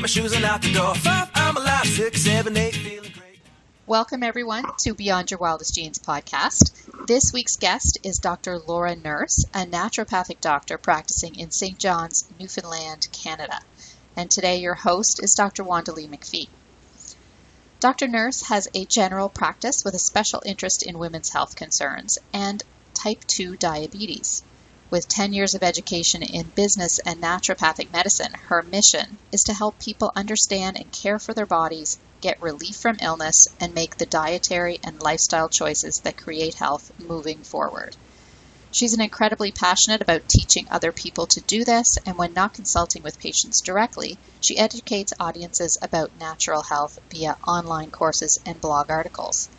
shoes and out the door. 5, I'm alive. 6, 7, 8, feeling great. Welcome, everyone, to Beyond Your Wildest Genes podcast. This week's guest is Dr. Laura Nurse, a naturopathic doctor practicing in St. John's, Newfoundland, Canada. And today your host is Dr. Wandalee McPhee. Dr. Nurse has a general practice with a special interest in women's health concerns and type 2 diabetes. With 10 years of education in business and naturopathic medicine, her mission is to help people understand and care for their bodies, get relief from illness, and make the dietary and lifestyle choices that create health moving forward. She's incredibly passionate about teaching other people to do this, and when not consulting with patients directly, she educates audiences about natural health via online courses and blog articles.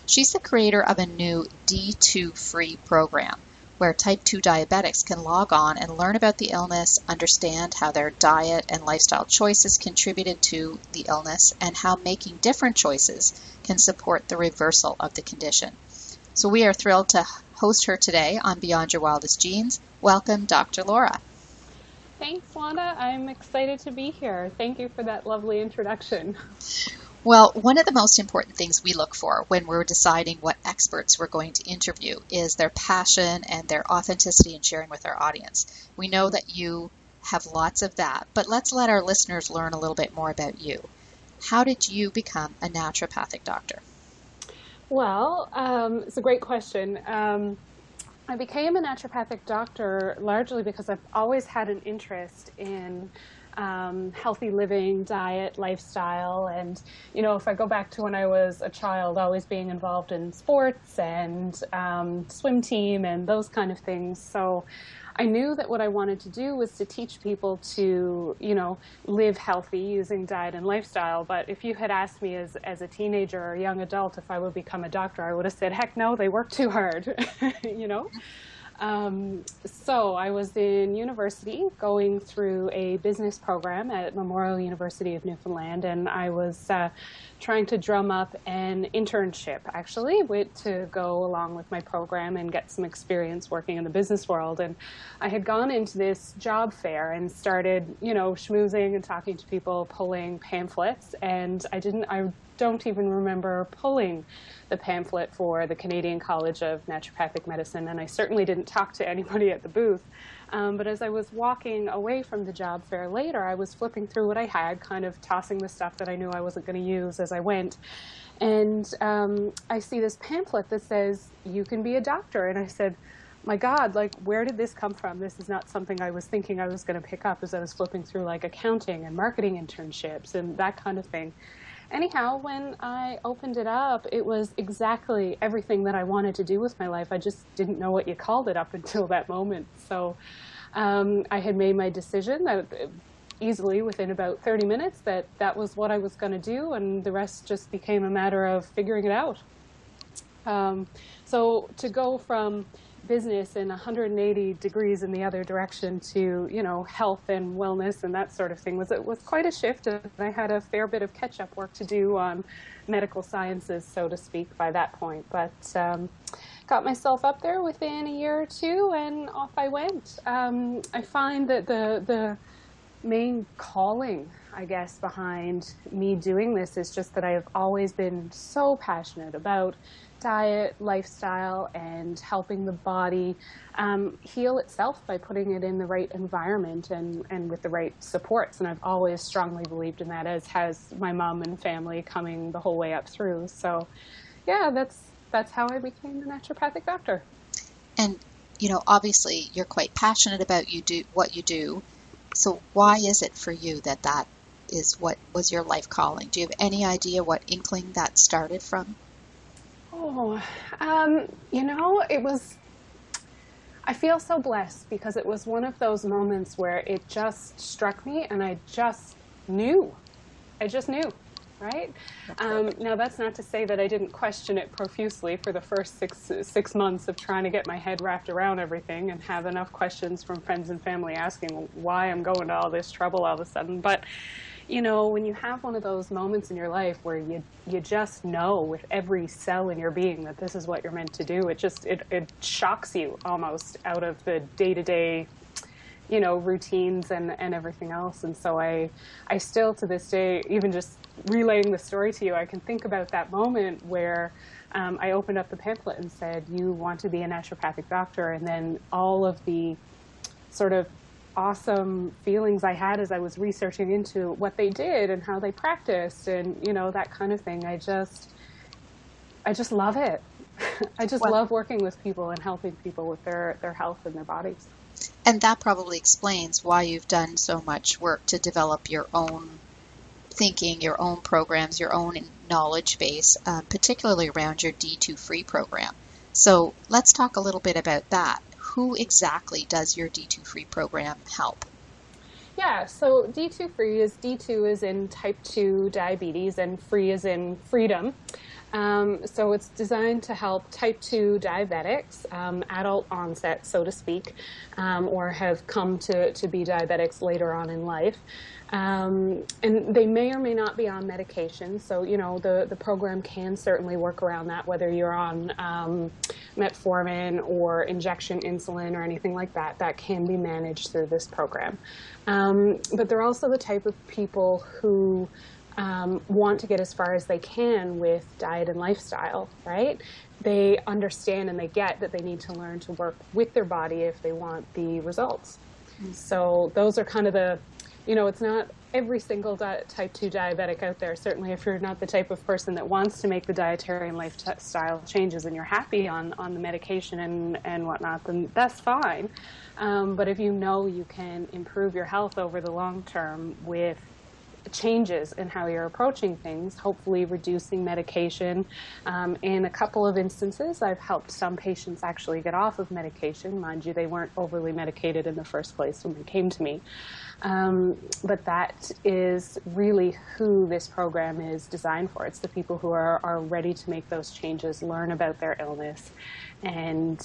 She's the creator of a new D2 free program, where type 2 diabetics can log on and learn about the illness, understand how their diet and lifestyle choices contributed to the illness, and how making different choices can support the reversal of the condition. So we are thrilled to host her today on Beyond Your Wildest Genes. Welcome, Dr. Laura. Thanks, Wanda. I'm excited to be here. Thank you for that lovely introduction. Well, one of the most important things we look for when we're deciding what experts we're going to interview is their passion and their authenticity in sharing with our audience. We know that you have lots of that, but let's let our listeners learn a little bit more about you. How did you become a naturopathic doctor? Well, it's a great question. I became a naturopathic doctor largely because I've always had an interest in healthy living, diet, lifestyle, and if I go back to when I was a child, always being involved in sports and swim team and those kind of things. So I knew that what I wanted to do was to teach people to, live healthy using diet and lifestyle. But if you had asked me as a teenager or young adult if I would become a doctor, I would have said, heck no, they work too hard, So I was in university going through a business program at Memorial University of Newfoundland, and I was trying to drum up an internship, actually, to go along with my program and get some experience working in the business world. And I had gone into this job fair and started, schmoozing and talking to people, pulling pamphlets, and I don't even remember pulling the pamphlet for the Canadian College of Naturopathic Medicine, and I certainly didn't talk to anybody at the booth. But as I was walking away from the job fair later, I was flipping through what I had, kind of tossing the stuff that I knew I wasn't going to use as I went. And I see this pamphlet that says, "You can be a doctor." And I said, my God, where did this come from? This is not something I was thinking I was going to pick up as I was flipping through accounting and marketing internships and that kind of thing. Anyhow, when I opened it up, it was exactly everything that I wanted to do with my life. I just didn't know what you called it up until that moment. So I had made my decision that easily within about 30 minutes that was what I was going to do, and the rest just became a matter of figuring it out. So to go from business in 180 degrees in the other direction to, health and wellness and that sort of thing was quite a shift, and I had a fair bit of catch-up work to do on medical sciences, so to speak, by that point. But got myself up there within a year or two, and off I went. I find that the main calling, I guess, behind me doing this is just that I have always been so passionate about diet, lifestyle, and helping the body heal itself by putting it in the right environment and with the right supports. And I've always strongly believed in that, as has my mom and family coming the whole way up through. So yeah, that's how I became a naturopathic doctor. And, obviously you're quite passionate about what you do. So why is it for you that is what was your life calling? Do you have any idea what inkling that started from? Oh, I feel so blessed because it was one of those moments where it just struck me and I just knew, right? Now that's not to say that I didn't question it profusely for the first six months of trying to get my head wrapped around everything and have enough questions from friends and family asking why I'm going to all this trouble all of a sudden. But when you have one of those moments in your life where you just know with every cell in your being that this is what you're meant to do, it shocks you almost out of the day-to-day routines and everything else. And so I still to this day, even just relaying the story to you, I can think about that moment where I opened up the pamphlet and said, you want to be a naturopathic doctor. And then all of the sort of awesome feelings I had as I was researching into what they did and how they practiced and, that kind of thing. I just love it. I just love working with people and helping people with their health and their bodies. And that probably explains why you've done so much work to develop your own thinking, your own programs, your own knowledge base, particularly around your D2 Free program. So let's talk a little bit about that. Who exactly does your D2 Free program help? Yeah, so D2 Free is D2 is in type 2 diabetes and free is in freedom. So it's designed to help type 2 diabetics, adult onset, so to speak, or have come to be diabetics later on in life. And they may or may not be on medication. So, the program can certainly work around that, whether you're on metformin or injection insulin or anything like that. That can be managed through this program. But they're also the type of people who want to get as far as they can with diet and lifestyle, right? They understand and they get that they need to learn to work with their body if they want the results. Mm-hmm. So those are kind of the, it's not every single type 2 diabetic out there. Certainly if you're not the type of person that wants to make the dietary and lifestyle changes and you're happy on the medication and whatnot, then that's fine. But if you can improve your health over the long term with changes in how you're approaching things, hopefully reducing medication. In a couple of instances, I've helped some patients actually get off of medication. Mind you, they weren't overly medicated in the first place when they came to me. But that is really who this program is designed for. It's the people who are ready to make those changes, learn about their illness, and,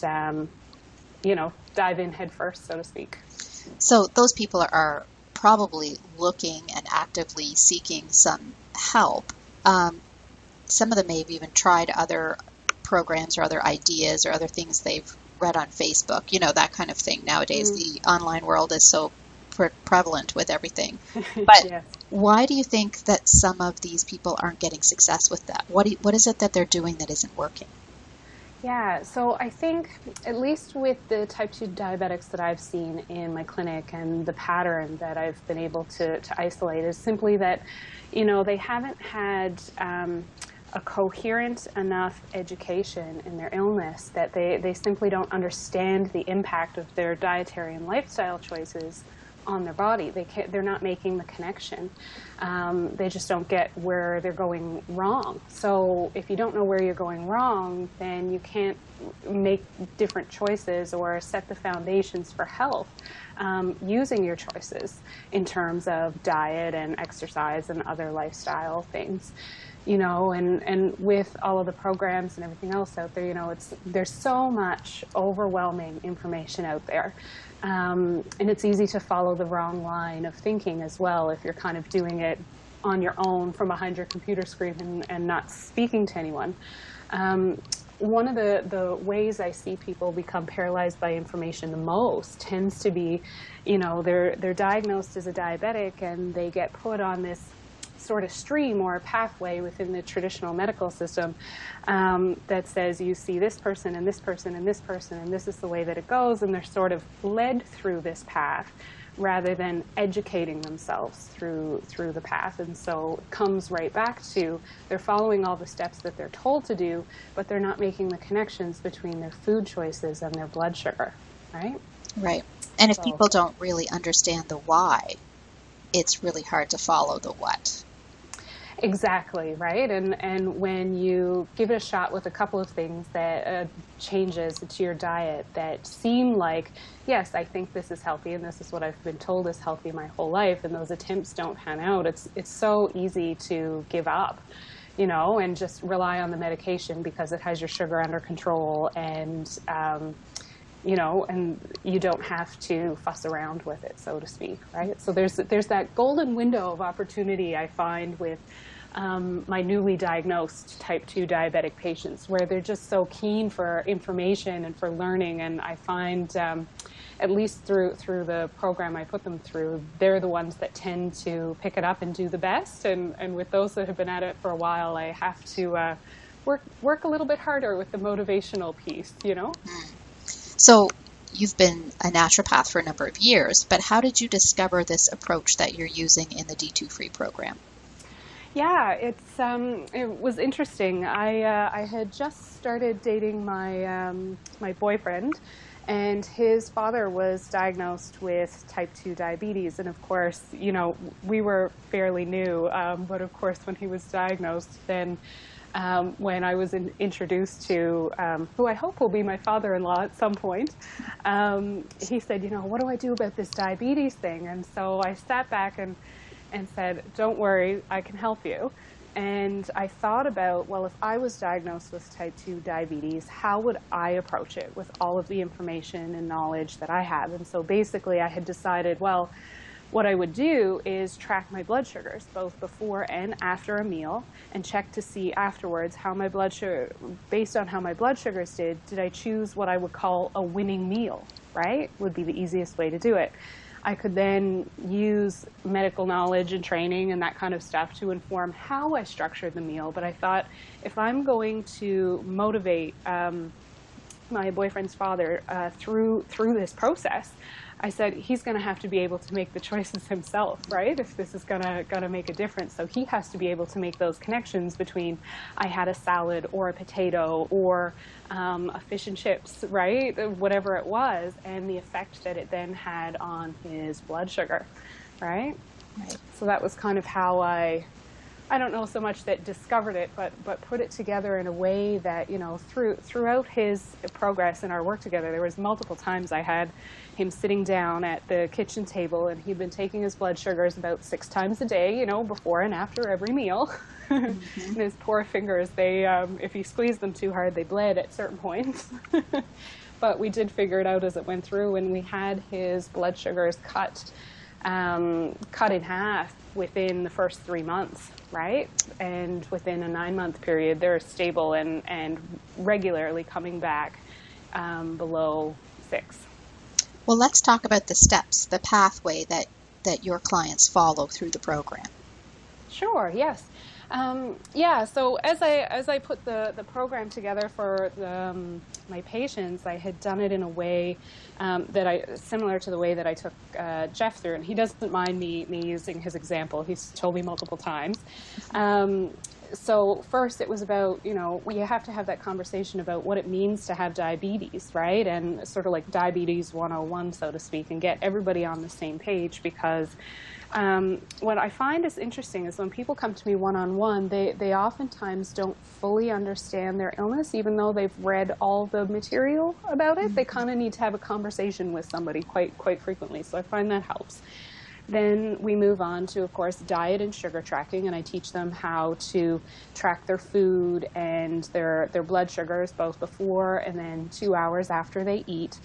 dive in head first, so to speak. So those people are probably looking and actively seeking some help. Some of them may have even tried other programs or other ideas or other things they've read on Facebook, that kind of thing. Nowadays, the online world is so prevalent with everything. But yes. Why do you think that some of these people aren't getting success with that? What is it that they're doing that isn't working? Yeah, so I think, at least with the type 2 diabetics that I've seen in my clinic and the pattern that I've been able to isolate is simply that, they haven't had a coherent enough education in their illness, that they simply don't understand the impact of their dietary and lifestyle choices on their body. They're not making the connection. They just don't get where they're going wrong. So if you don't know where you're going wrong, then you can't make different choices or set the foundations for health using your choices in terms of diet and exercise and other lifestyle things. And with all of the programs and everything else out there, there's so much overwhelming information out there. And it's easy to follow the wrong line of thinking as well if you're kind of doing it on your own from behind your computer screen and not speaking to anyone. One of the ways I see people become paralyzed by information the most tends to be, they're diagnosed as a diabetic and they get put on this sort of stream or pathway within the traditional medical system that says you see this person and this person and this person and this is the way that it goes, and they're sort of led through this path rather than educating themselves through the path. And so it comes right back to they're following all the steps that they're told to do, but they're not making the connections between their food choices and their blood sugar, right? Right. And if people don't really understand the why, it's really hard to follow the what. Exactly, right? And when you give it a shot with a couple of things that changes to your diet that seem like, yes, I think this is healthy and this is what I've been told is healthy my whole life, and those attempts don't pan out, it's so easy to give up, and just rely on the medication because it has your sugar under control and, and you don't have to fuss around with it, so to speak, right? So there's that golden window of opportunity I find with my newly diagnosed type 2 diabetic patients, where they're just so keen for information and for learning. And I find, at least through the program I put them through, they're the ones that tend to pick it up and do the best. And with those that have been at it for a while, I have to work a little bit harder with the motivational piece, you know? So you've been a naturopath for a number of years, but how did you discover this approach that you're using in the D2 Free program? Yeah, it was interesting. I had just started dating my boyfriend, and his father was diagnosed with type 2 diabetes. And of course, you know, we were fairly new, but of course when he was diagnosed, then when I was introduced to who I hope will be my father-in-law at some point, he said, you know, what do I do about this diabetes thing? And so I sat back and said, don't worry, I can help you. And I thought about, well, if I was diagnosed with type 2 diabetes, how would I approach it with all of the information and knowledge that I have? And so basically I had decided, well, what I would do is track my blood sugars, both before and after a meal, and check to see afterwards how my blood sugar, based on how my blood sugars did I choose what I would call a winning meal, right? Would be the easiest way to do it. I could then use medical knowledge and training and that kind of stuff to inform how I structured the meal. But I thought, if I'm going to motivate my boyfriend's father through this process, I said he's going to have to be able to make the choices himself, right? If this is going to make a difference, so he has to be able to make those connections between I had a salad or a potato or a fish and chips, right? Whatever it was, and the effect that it then had on his blood sugar, right? So that was kind of how I don't know so much that discovered it, but put it together in a way that, you know, throughout his progress in our work together, there was multiple times I had him sitting down at the kitchen table, and he'd been taking his blood sugars about 6 times a day, you know, before and after every meal. And his poor fingers, they, if he squeezed them too hard, they bled at certain points. But we did figure it out as it went through, and we had his blood sugars cut in half within the first 3 months, right? And within a 9-month period, they're stable and regularly coming back below 6. Well, let's talk about the steps, the pathway that your clients follow through the program. Sure, yes. So as I put the program together for my patients, I had done it in a way similar to the way that I took Jeff through, and he doesn't mind me using his example. He's told me multiple times. So first it was about, you know, you have to have that conversation about what it means to have diabetes, right? And sort of like diabetes 101, so to speak, and get everybody on the same page, because what I find is interesting is when people come to me one-on-one, they oftentimes don't fully understand their illness, even though they've read all the material about it. They kind of need to have a conversation with somebody quite frequently, so I find that helps. Then we move on to, of course, diet and sugar tracking, and I teach them how to track their food and their blood sugars, both before and then 2 hours after they eat.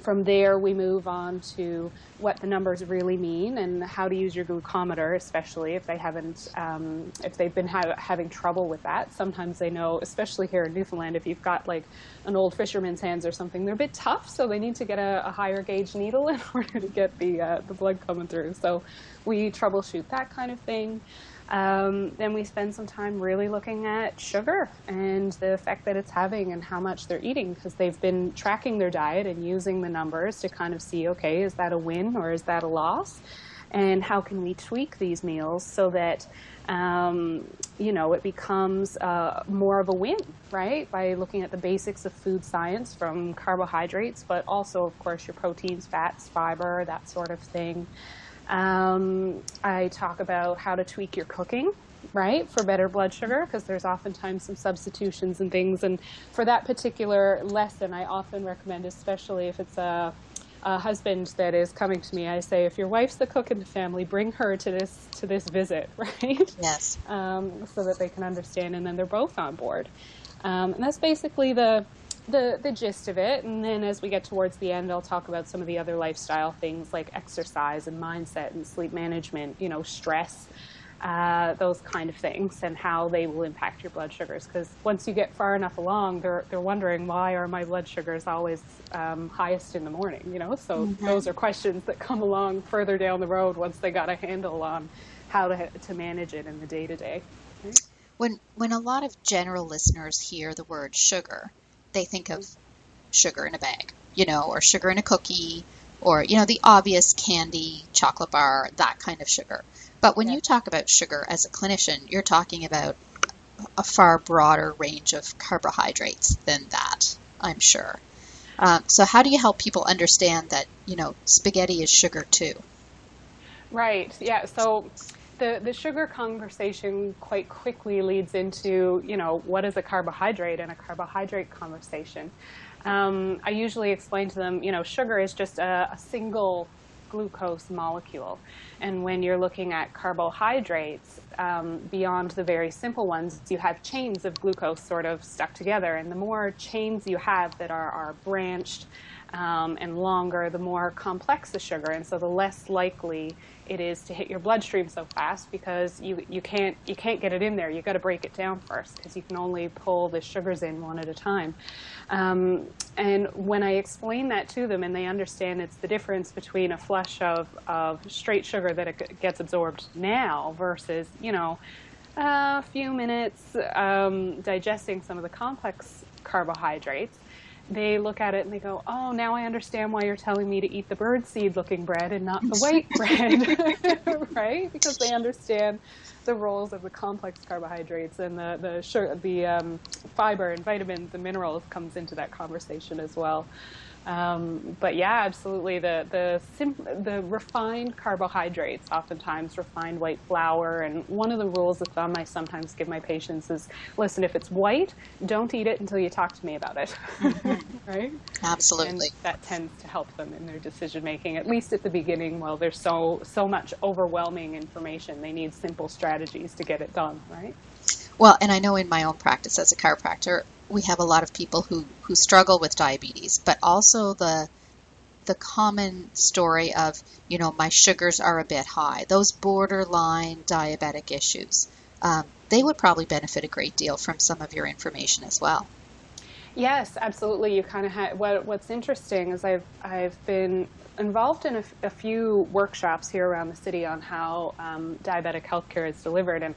From there, we move on to what the numbers really mean and how to use your glucometer, especially if they haven't, if they've been having trouble with that. Sometimes they know, especially here in Newfoundland, if you've got like an old fisherman's hands or something, they're a bit tough, so they need to get a higher gauge needle in order to get the blood coming through. So we troubleshoot that kind of thing. Then we spend some time really looking at sugar and the effect that it's having and how much they're eating, because they've been tracking their diet and using the numbers to kind of see, okay, is that a win or is that a loss? And how can we tweak these meals so that, you know, it becomes more of a win, right? By looking at the basics of food science, from carbohydrates, but also, of course, your proteins, fats, fiber, that sort of thing. I talk about how to tweak your cooking, right, for better blood sugar, because there's oftentimes some substitutions and things. And for that particular lesson, I often recommend, especially if it's a husband that is coming to me, I say, if your wife's the cook in the family, bring her to this visit, right? Yes. So that they can understand, and then they're both on board. And that's basically the gist of it. And then as we get towards the end, I'll talk about some of the other lifestyle things like exercise and mindset and sleep management, you know, stress, those kind of things and how they will impact your blood sugars. Because once you get far enough along, they're wondering, why are my blood sugars always highest in the morning? So those are questions that come along further down the road once they got a handle on how to manage it in the day-to-day. Right? When a lot of general listeners hear the word sugar, they think of sugar in a bag, or sugar in a cookie, or, the obvious candy, chocolate bar, that kind of sugar. But when you talk about sugar as a clinician, you're talking about a far broader range of carbohydrates than that, I'm sure. So how do you help people understand that, spaghetti is sugar too? Right. Yeah. So the sugar conversation quite quickly leads into, what is a carbohydrate, and a carbohydrate conversation. I usually explain to them, sugar is just a single glucose molecule. And when you're looking at carbohydrates, beyond the very simple ones, you have chains of glucose sort of stuck together. And the more chains you have that are branched and longer, the more complex the sugar. And so the less likely it is to hit your bloodstream so fast, because you can't get it in there. You've got to break it down first, because you can only pull the sugars in one at a time. And when I explain that to them and they understand it's the difference between a flush of straight sugar that it gets absorbed now versus, a few minutes digesting some of the complex carbohydrates, they look at it and they go, oh, now I understand why you're telling me to eat the birdseed looking bread and not the white bread, right? Because they understand the roles of the complex carbohydrates, and the sugar, the fiber and vitamins and minerals comes into that conversation as well. But yeah, absolutely. The refined carbohydrates, oftentimes refined white flour. And one of the rules of thumb I sometimes give my patients is, listen, if it's white, don't eat it until you talk to me about it. Right? Absolutely. And that tends to help them in their decision making, at least at the beginning, while there's so much overwhelming information. They need simple strategies to get it done, right? Well, and I know in my own practice as a chiropractor, we have a lot of people who struggle with diabetes, but also the common story of, my sugars are a bit high, those borderline diabetic issues. They would probably benefit a great deal from some of your information as well. Yes, absolutely. You kind of had, what's interesting is I've been involved in a few workshops here around the city on how diabetic healthcare is delivered. And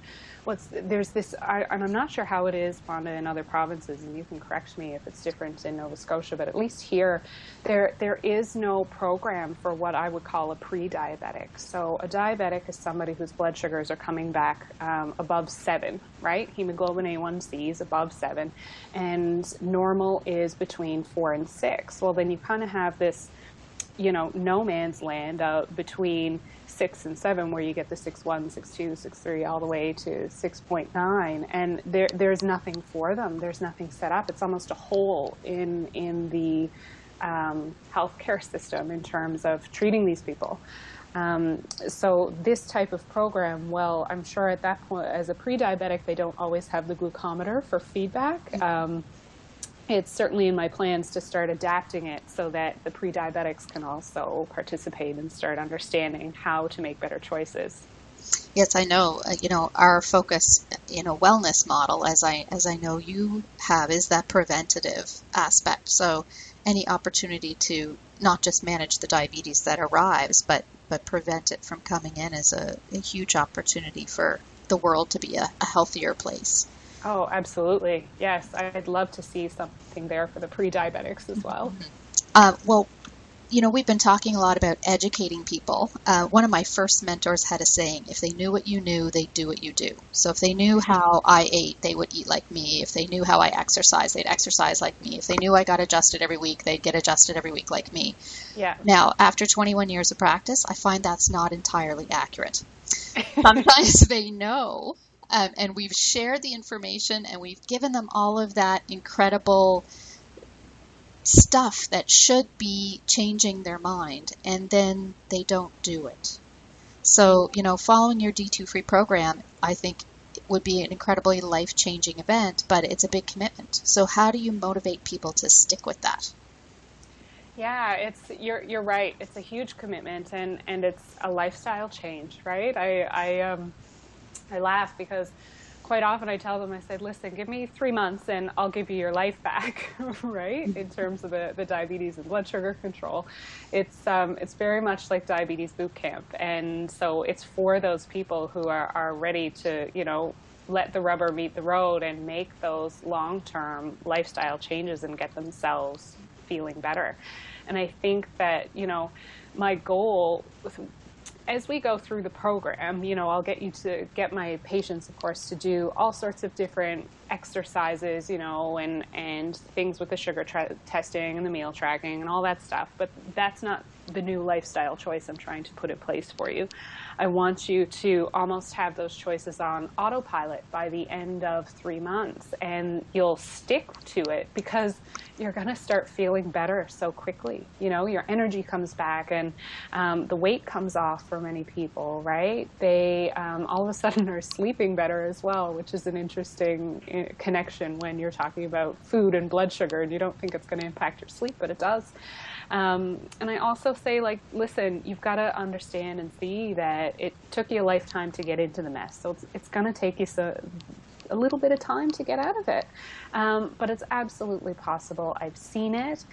there's this, and I'm not sure how it is, Wanda, in other provinces, and you can correct me if it's different in Nova Scotia, but at least here, there is no program for what I would call a pre-diabetic. So a diabetic is somebody whose blood sugars are coming back above 7, right? Hemoglobin A1C is above 7, and normal is between 4 and 6. Well, then you kind of have this, no man's land between 6 and 7, where you get the 6.1, 6.2, 6.3, all the way to 6.9, and there's nothing for them. There's nothing set up. It's almost a hole in the healthcare system in terms of treating these people. So this type of program, well, I'm sure at that point, as a pre-diabetic, they don't always have the glucometer for feedback. It's certainly in my plans to start adapting it so that the pre-diabetics can also participate and start understanding how to make better choices. Yes, I know. Our focus in a wellness model, as I know you have, is that preventative aspect. So any opportunity to not just manage the diabetes that arrives, but prevent it from coming in is a huge opportunity for the world to be a healthier place. Oh, absolutely. Yes, I'd love to see something there for the pre-diabetics as well. Well, we've been talking a lot about educating people. One of my first mentors had a saying, if they knew what you knew, they'd do what you do. So if they knew how I ate, they would eat like me. If they knew how I exercised, they'd exercise like me. If they knew I got adjusted every week, they'd get adjusted every week like me. Yeah. Now, after 21 years of practice, I find that's not entirely accurate. Sometimes they know. And we've shared the information and we've given them all of that incredible stuff that should be changing their mind, and then they don't do it. So, following your D2 free program, I think it would be an incredibly life-changing event, but it's a big commitment. So how do you motivate people to stick with that? Yeah, you're right. It's a huge commitment, and it's a lifestyle change, right? I laugh because quite often I tell them, I said, listen, give me 3 months and I'll give you your life back, right? In terms of the diabetes and blood sugar control. It's very much like diabetes boot camp. And so it's for those people who are ready to, let the rubber meet the road and make those long-term lifestyle changes and get themselves feeling better. And I think that, my goal as we go through the program, I'll get my patients, of course, to do all sorts of different exercises, and things with the sugar testing and the meal tracking and all that stuff. But that's not the new lifestyle choice I'm trying to put in place for you. I want you to almost have those choices on autopilot by the end of 3 months, and you'll stick to it because you're going to start feeling better so quickly. Your energy comes back, and the weight comes off for many people, right? They all of a sudden are sleeping better as well, which is an interesting connection when you're talking about food and blood sugar, and you don't think it's going to impact your sleep, but it does. And I also say, listen, you've got to understand and see that it took you a lifetime to get into the mess. So it's going to take you a little bit of time to get out of it. But it's absolutely possible. I've seen it.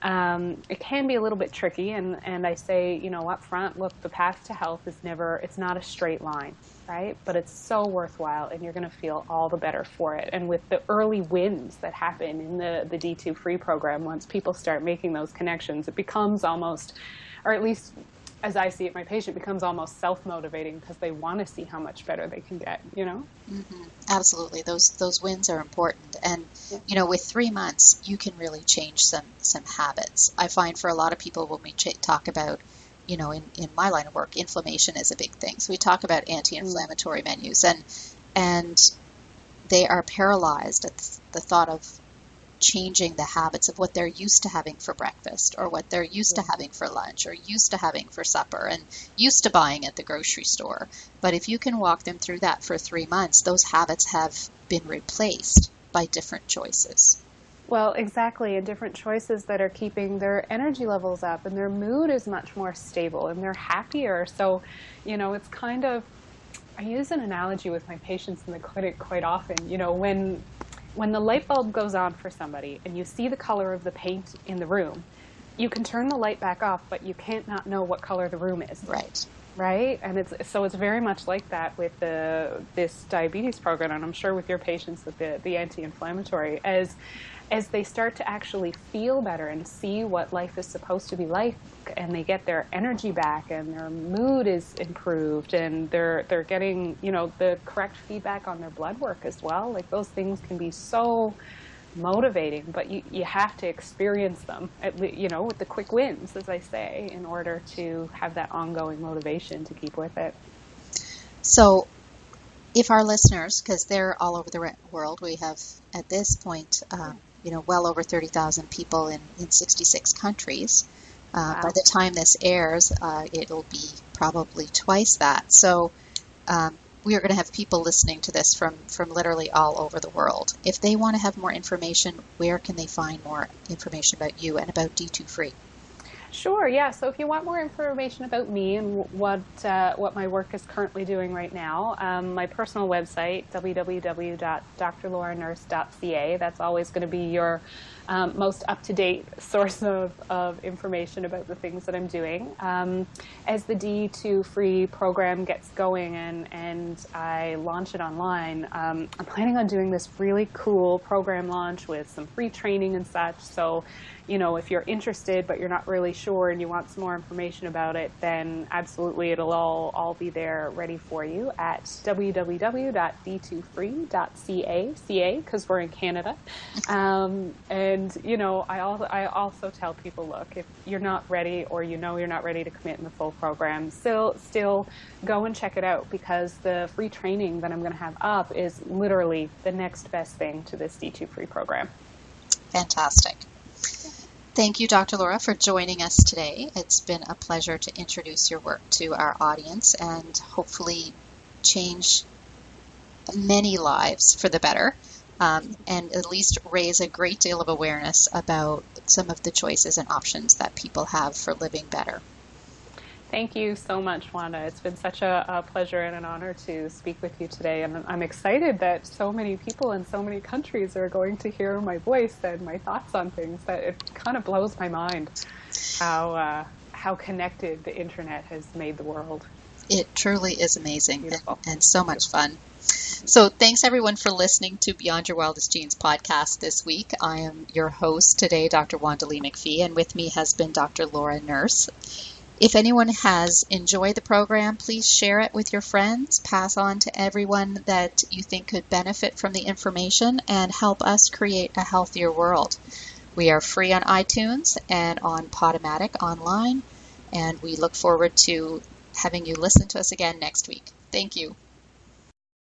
It can be a little bit tricky. And I say, up front, look, the path to health it's not a straight line, right? But it's so worthwhile, and you're going to feel all the better for it. And with the early wins that happen in the D2 Free program, once people start making those connections, it becomes almost, or at least as I see it, my patient becomes almost self-motivating because they want to see how much better they can get, Mm-hmm. Absolutely. Those wins are important. And, with 3 months, you can really change some habits. I find for a lot of people when we talk about, in my line of work, inflammation is a big thing. So we talk about anti-inflammatory menus, and they are paralyzed at the thought of changing the habits of what they're used to having for breakfast, or what they're used to having for lunch, or used to having for supper, and used to buying at the grocery store. But if you can walk them through that for 3 months, those habits have been replaced by different choices. Well, exactly, and different choices that are keeping their energy levels up, and their mood is much more stable, and they're happier. So, it's kind of, I use an analogy with my patients in the clinic quite often. When the light bulb goes on for somebody and you see the color of the paint in the room, you can turn the light back off, but you can't not know what color the room is. Right? And it's very much like that with this diabetes program, and I'm sure with your patients with the anti-inflammatory, as they start to actually feel better and see what life is supposed to be like, and they get their energy back, and their mood is improved, and they're getting, the correct feedback on their blood work as well. Like, those things can be so motivating, but you have to experience them, with the quick wins, as I say, in order to have that ongoing motivation to keep with it. So if our listeners, because they're all over the world, we have at this point, well over 30,000 people in 66 countries. Wow. By the time this airs, it'll be probably twice that. So we are going to have people listening to this from literally all over the world. If they want to have more information, where can they find more information about you and about D2 Free? Sure, yeah. So if you want more information about me and what my work is currently doing right now, my personal website, www.drlauranurse.ca, that's always going to be your most up-to-date source of information about the things that I'm doing. As the D2 Free program gets going and I launch it online, I'm planning on doing this really cool program launch with some free training and such. So, if you're interested but you're not really sure and you want some more information about it, then absolutely it'll all be there ready for you at www.d2free.ca, because we're in Canada. And I also tell people, look, if you're not ready, or you're not ready to commit in the full program, still go and check it out, because the free training that I'm going to have up is literally the next best thing to this D2 Free program. Fantastic. Thank you, Dr. Laura, for joining us today. It's been a pleasure to introduce your work to our audience and hopefully change many lives for the better, and at least raise a great deal of awareness about some of the choices and options that people have for living better. Thank you so much, Wanda. It's been such a pleasure and an honor to speak with you today. And I'm excited that so many people in so many countries are going to hear my voice and my thoughts on things. That it kind of blows my mind how connected the internet has made the world. It truly is amazing and so much Beautiful. fun. So thanks everyone for listening to Beyond Your Wildest Genes podcast this week. I am your host today, Dr. Wanda Lee McPhee, and with me has been Dr. Laura Nurse. If anyone has enjoyed the program, please share it with your friends, pass on to everyone that you think could benefit from the information, and help us create a healthier world. We are free on iTunes and on Podomatic online, and we look forward to having you listen to us again next week. Thank you.